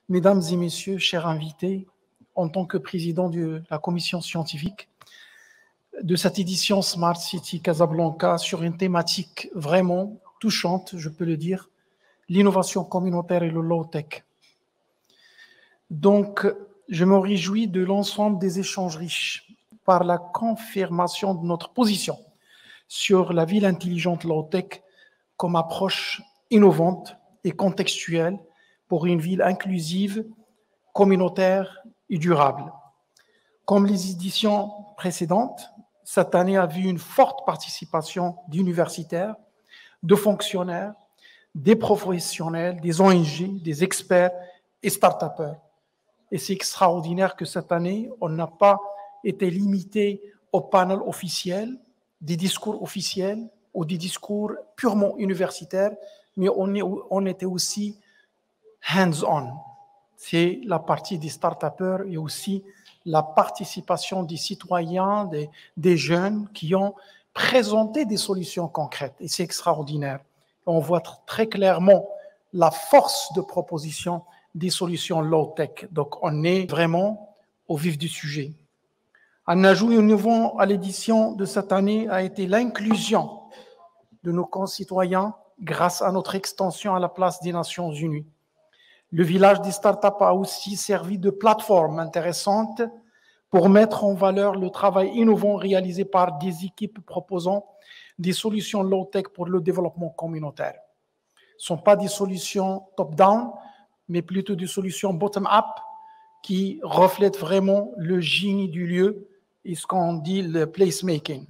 Mesdames et messieurs, chers invités, en tant que président de la commission scientifique de cette édition Smart City Casablanca sur une thématique vraiment touchante, je peux le dire, l'innovation communautaire et le low-tech. Donc, je me réjouis de l'ensemble des échanges riches par la confirmation de notre position sur la ville intelligente low-tech comme approche innovante et contextuelle pour une ville inclusive, communautaire et durable. Comme les éditions précédentes, cette année a vu une forte participation d'universitaires, de fonctionnaires, des professionnels, des ONG, des experts et start-upers. Et c'est extraordinaire que cette année, on n'a pas été limité au panel officiel, des discours officiels ou des discours purement universitaires, mais on était aussi hands-on. C'est la partie des start-upers et aussi la participation des citoyens, des jeunes qui ont présenté des solutions concrètes. Et c'est extraordinaire. On voit très clairement la force de proposition des solutions low-tech. Donc, on est vraiment au vif du sujet. Un ajout innovant à l'édition de cette année a été l'inclusion de nos concitoyens grâce à notre extension à la place des Nations Unies. Le village des startups a aussi servi de plateforme intéressante pour mettre en valeur le travail innovant réalisé par des équipes proposant des solutions low-tech pour le développement communautaire. Ce ne sont pas des solutions top-down, mais plutôt des solutions bottom-up qui reflètent vraiment le génie du lieu et ce qu'on dit le placemaking.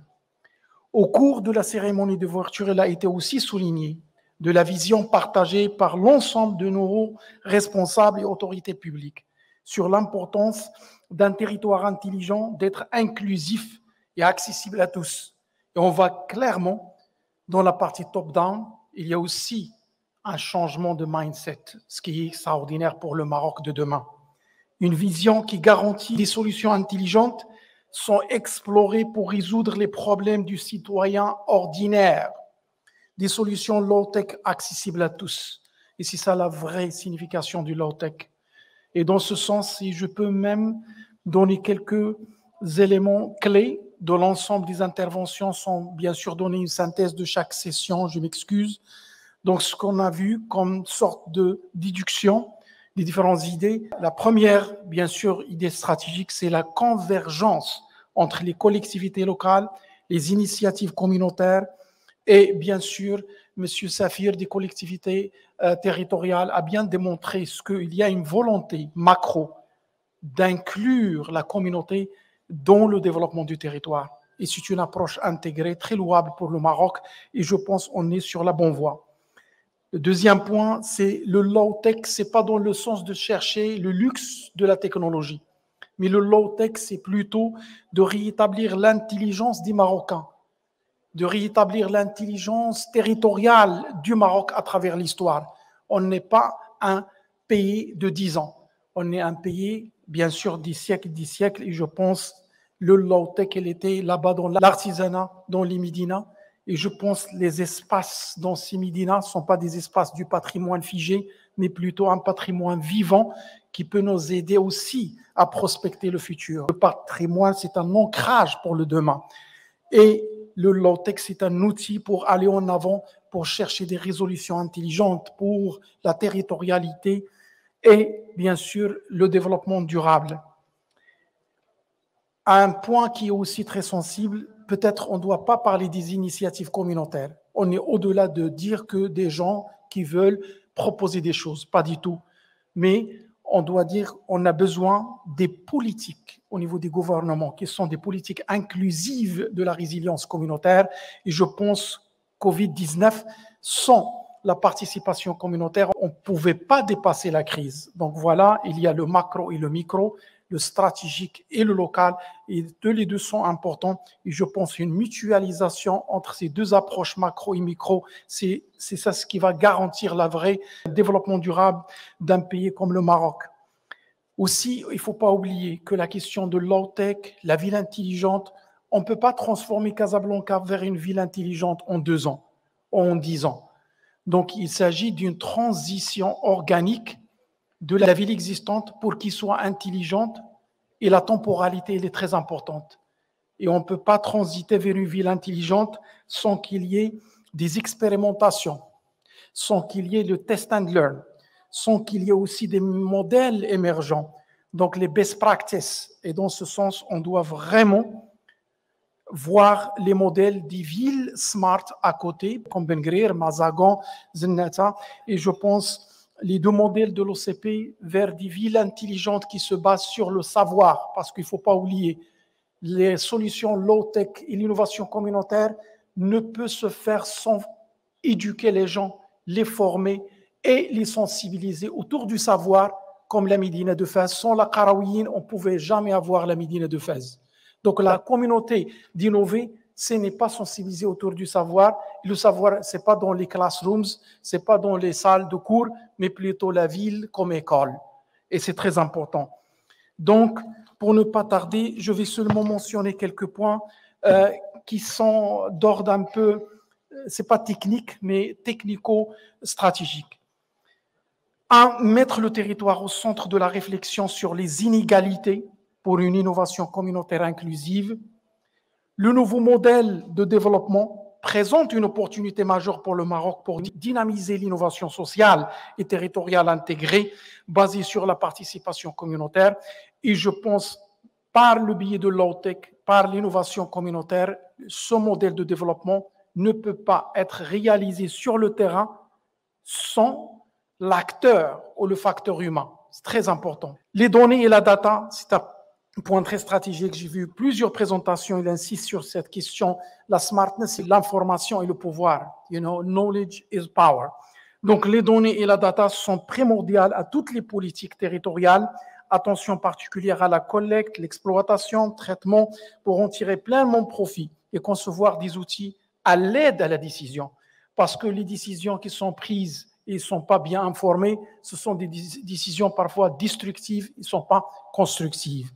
Au cours de la cérémonie d'ouverture, il a été aussi souligné de la vision partagée par l'ensemble de nos responsables et autorités publiques sur l'importance d'un territoire intelligent, d'être inclusif et accessible à tous. Et on voit clairement, dans la partie top-down, il y a aussi un changement de mindset, ce qui est extraordinaire pour le Maroc de demain. Une vision qui garantit des solutions intelligentes sont explorées pour résoudre les problèmes du citoyen ordinaire, des solutions low-tech accessibles à tous. Et c'est ça la vraie signification du low-tech. Et dans ce sens, si je peux même donner quelques éléments clés de l'ensemble des interventions, sans bien sûr donner une synthèse de chaque session, je m'excuse. Donc, ce qu'on a vu comme sorte de déduction des différentes idées, la première, bien sûr, idée stratégique, c'est la convergence entre les collectivités locales, les initiatives communautaires et, bien sûr, M. Safir des collectivités territoriales a bien démontré qu'il y a une volonté macro d'inclure la communauté dans le développement du territoire. Et c'est une approche intégrée, très louable pour le Maroc, et je pense qu'on est sur la bonne voie. Le deuxième point, c'est le low-tech, ce n'est pas dans le sens de chercher le luxe de la technologie, mais le low-tech, c'est plutôt de rétablir l'intelligence des Marocains, de rétablir l'intelligence territoriale du Maroc à travers l'histoire. On n'est pas un pays de 10 ans, on est un pays, bien sûr, des siècles, et je pense le low-tech, il était là-bas dans l'artisanat, dans les médinas. Et je pense que les espaces dans ces médinas ne sont pas des espaces du patrimoine figé, mais plutôt un patrimoine vivant qui peut nous aider aussi à prospecter le futur. Le patrimoine, c'est un ancrage pour le demain. Et le low-tech, c'est un outil pour aller en avant, pour chercher des résolutions intelligentes, pour la territorialité et, bien sûr, le développement durable. Un point qui est aussi très sensible, peut-être on ne doit pas parler des initiatives communautaires. On est au-delà de dire que des gens qui veulent proposer des choses, pas du tout. Mais on doit dire qu'on a besoin des politiques au niveau des gouvernements, qui sont des politiques inclusives de la résilience communautaire. Et je pense Covid-19, sans la participation communautaire, on ne pouvait pas dépasser la crise. Donc voilà, il y a le macro et le micro, le stratégique et le local, et les deux sont importants. Et je pense une mutualisation entre ces deux approches macro et micro, c'est ça ce qui va garantir le vrai développement durable d'un pays comme le Maroc. Aussi, il ne faut pas oublier que la question de low-tech, la ville intelligente, on ne peut pas transformer Casablanca vers une ville intelligente en 2 ans, en 10 ans. Donc, il s'agit d'une transition organique de la ville existante pour qu'il soit intelligente, et la temporalité elle est très importante. Et on ne peut pas transiter vers une ville intelligente sans qu'il y ait des expérimentations, sans qu'il y ait le test and learn, sans qu'il y ait aussi des modèles émergents, donc les best practices. Et dans ce sens, on doit vraiment voir les modèles des villes smart à côté, comme Ben Guerir, Mazagan, Zennata, et je pense les deux modèles de l'OCP vers des villes intelligentes qui se basent sur le savoir, parce qu'il ne faut pas oublier, les solutions low-tech et l'innovation communautaire ne peut se faire sans éduquer les gens, les former et les sensibiliser autour du savoir, comme la Médina de Fès. Sans la Qarawiyyin, on ne pouvait jamais avoir la Médina de Fès. Donc la communauté d'innover, ce n'est pas sensibiliser autour du savoir. Le savoir, ce n'est pas dans les classrooms, ce n'est pas dans les salles de cours, mais plutôt la ville comme école. Et c'est très important. Donc, pour ne pas tarder, je vais seulement mentionner quelques points qui sont d'ordre un peu, c'est pas technique, mais technico-stratégique. 1. Mettre le territoire au centre de la réflexion sur les inégalités pour une innovation communautaire inclusive. Le nouveau modèle de développement présente une opportunité majeure pour le Maroc pour dynamiser l'innovation sociale et territoriale intégrée basée sur la participation communautaire. Et je pense, par le biais de low-tech, par l'innovation communautaire, ce modèle de développement ne peut pas être réalisé sur le terrain sans l'acteur ou le facteur humain. C'est très important. Les données et la data, c'est un point très stratégique. J'ai vu plusieurs présentations, il insiste sur cette question. La smartness, c'est l'information et le pouvoir. You know, knowledge is power. Donc, les données et la data sont primordiales à toutes les politiques territoriales. Attention particulière à la collecte, l'exploitation, traitement, pour en tirer pleinement profit et concevoir des outils à l'aide à la décision. Parce que les décisions qui sont prises et ne sont pas bien informées, ce sont des décisions parfois destructives, ils ne sont pas constructives.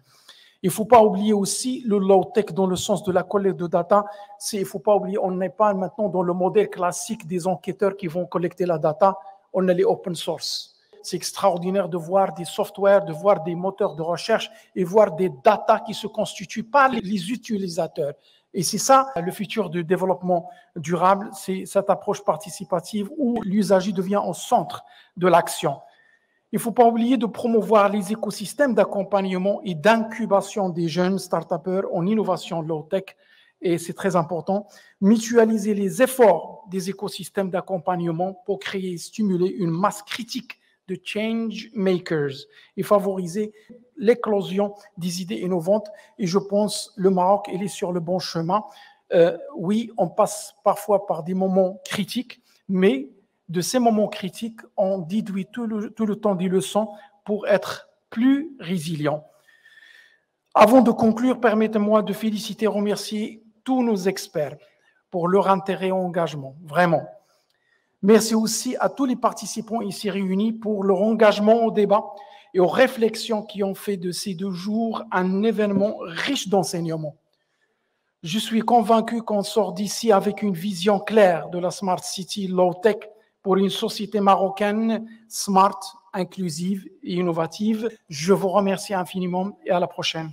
Il ne faut pas oublier aussi le low-tech dans le sens de la collecte de data. Il ne faut pas oublier, on n'est pas maintenant dans le modèle classique des enquêteurs qui vont collecter la data, on a les open source. C'est extraordinaire de voir des softwares, de voir des moteurs de recherche et voir des data qui se constituent par les utilisateurs. Et c'est ça le futur du développement durable, c'est cette approche participative où l'usager devient au centre de l'action. Il ne faut pas oublier de promouvoir les écosystèmes d'accompagnement et d'incubation des jeunes start-upers en innovation low-tech, et c'est très important. Mutualiser les efforts des écosystèmes d'accompagnement pour créer et stimuler une masse critique de change makers et favoriser l'éclosion des idées innovantes. Et je pense que le Maroc, il est sur le bon chemin. Oui, on passe parfois par des moments critiques, mais de ces moments critiques, on déduit tout le temps des leçons pour être plus résilient. Avant de conclure, permettez-moi de féliciter et remercier tous nos experts pour leur intérêt et engagement, vraiment. Merci aussi à tous les participants ici réunis pour leur engagement au débat et aux réflexions qui ont fait de ces 2 jours un événement riche d'enseignements. Je suis convaincu qu'on sort d'ici avec une vision claire de la Smart City Low-Tech pour une société marocaine smart, inclusive et innovative. Je vous remercie infiniment et à la prochaine.